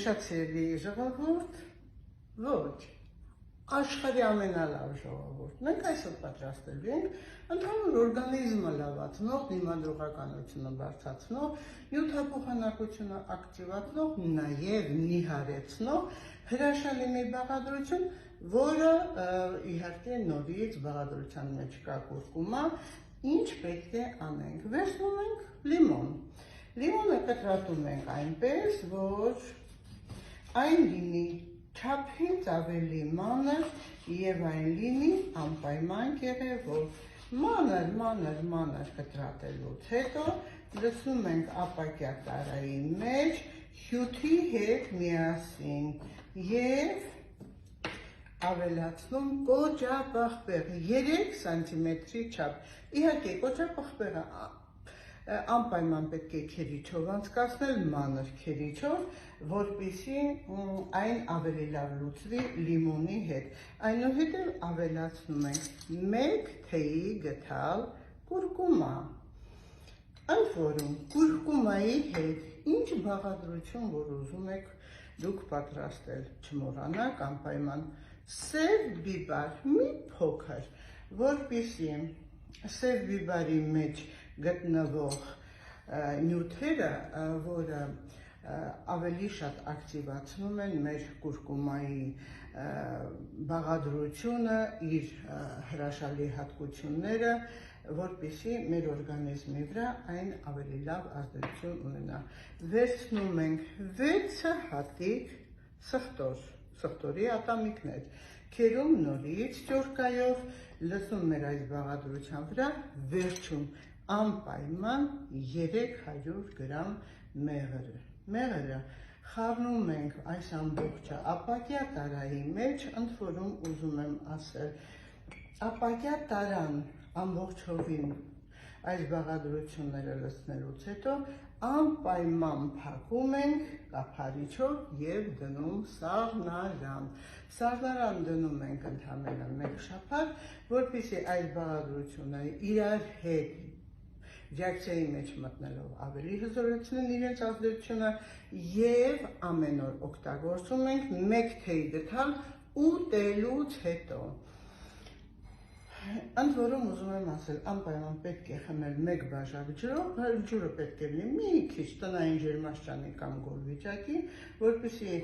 շատ սիրելի ժողովուրդ, ոչ, աշխարհի ամենալավ ժողովուրդ։ Մենք այսօր պատրաստելու ենք ընդհանուր օրգանիզմը լավացնող, դիմադրողականությունը բարձրացնող, նյութափոխանակությունը ակտիվացնող, նաև նիհարեցնող հրաշալի մի բաղադրություն, որը իհարկե նորից բաղադրության մեջ կա կուրկումա, ինչ պետք է անենք։ Վերցնում ենք լիմոն։ Լիմոնը կտրատում ենք այնպես, որ այն լինի չափից ավելի մանր եւ այն լինի անպայման կեղևով։ Մանր կտրատելուց հետո լցնում ենք ապակյա տարայի մեջ հյութի հետ միասին եւ ավելացնում կոճապղպեղ 3 սանտիմետրի չափ։ Իհարկե կոճապղպեղը անպայման պետք է քերիչով անցկացնել, մանր քերիչով, որպեսզի այն ավելի լավ լուծվի լիմոնի հետ։ Այնուհետև ավելացնում ենք 1 թեյի գդալ կուրկումա։ Ընդ որում կուրկումայի հետ ինչ բաղադրություն, որ ուզում եք դուք պատրաստել, չմոռանաք անպայման սև բիբար մի փոքր, որպեսզի սև բիբարի մեջ գտնվող նյութերը, որը ավելի շատ ակտիվացնում են մեր կուրկումայի բաղադրությունը, իր հրաշալի հատկությունները, որպեսզի մեր օրգանիզմի վրա այն ավելի լավ ազդեցություն ունենա։ Վերցնում ենք 6 հատիկ սխտորի ատամիկներ, քերում նորից ճորկայով, լցնում մեր այս բաղադրության վրա, վերջում անպայման 300 գրամ մեղրը խառնում ենք այս ամբողջը ապակյա տարայի մեջ, ընդ որում ուզում եմ ասել, ապակյա տարան ամբողջովին այս բաղադրությունները լցնելուց հետո անպայման փակում ենք կափարիչով եւ դնում սառնարան։ Սառնարան դնում ենք ընդհանրապես 1 շաբաթ, որպեսզի այս բաղադրությունը իրար հետ ջակցեի մեջ մտնելով ավելի հզորացնեն իրենց ազդեցությունը եւ ամեն օր օգտագործում ենք 1 թեյ գդալ ուտելուց հետո։ Ընդ որում ուզում եմ ասել, անպայման պետք է խմել 1 բաժակ ջրով, ջուրը պետք է լինի մի քիչ տնային ջերմաստիճանի կամ գոլ վիճակի, որպեսզի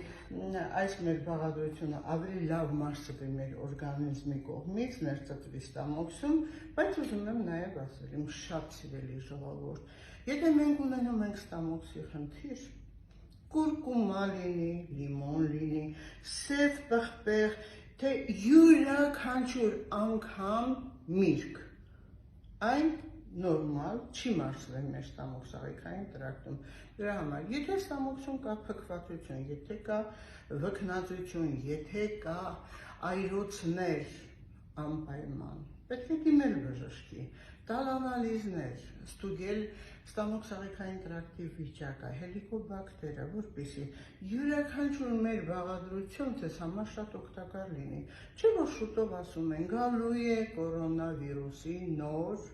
այս մեր բաղադրությունը ավելի լավ մարսվի մեր օրգանիզմի կողմից, ներծծվի ստամոքսում, բայց ուզում եմ նաև ասել, իմ շատ սիրելի ժողովուրդ, եթե մենք ունենում ենք ստամոքսի խնդիր, կուրկումա լինի, լիմոն լինի, սև պղպեղ, թե յուրաքանչյուր անգամ միրգ, այն նորմալ չի մարսվել մեր ստամոքսաղիքային տրակտում։ Դրա համար, եթե ստամոքսում կա փքվածություն, եթե կա վքնածություն, եթե կա այրոցներ, անպայման, պետք է դիմել բժշկի, տալ անալիզներ, ստուգել ստամոքսաղիքային տրակտի վիճակը, հելիկոբակտերը, որպեսզի յուրաքանչյուր մեր բաղադրություն ձեզ համար շատ օգտակար լինի։ Չէ՞ որ շուտով ասում են, գալու է կորոնավիրուսի նոր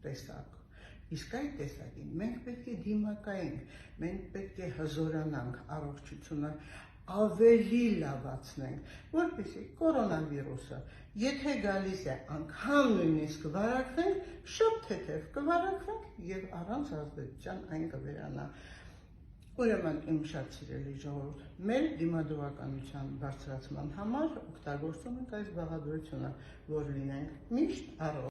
տեսակ։ Իսկ այդ տեսակին մենք պետք է դիմակայենք, մենք պետք է հզորանանք առողջությունը ավելի լավացնենք, որպեսզի կորոնավիրուսը, եթե գալիս է անգամ նույնիսկ վարակվենք, շատ թեթև կվարակվենք եւ առանց ազդեցության այն կվերանա։ Ուրեմն իմ շատ սիրելի ժողովուրդ, մեր դիմադրողականության բարձրացման համար օգտագործում ենք այս բաղադրությունը, որ լինենք միշտ առողջ։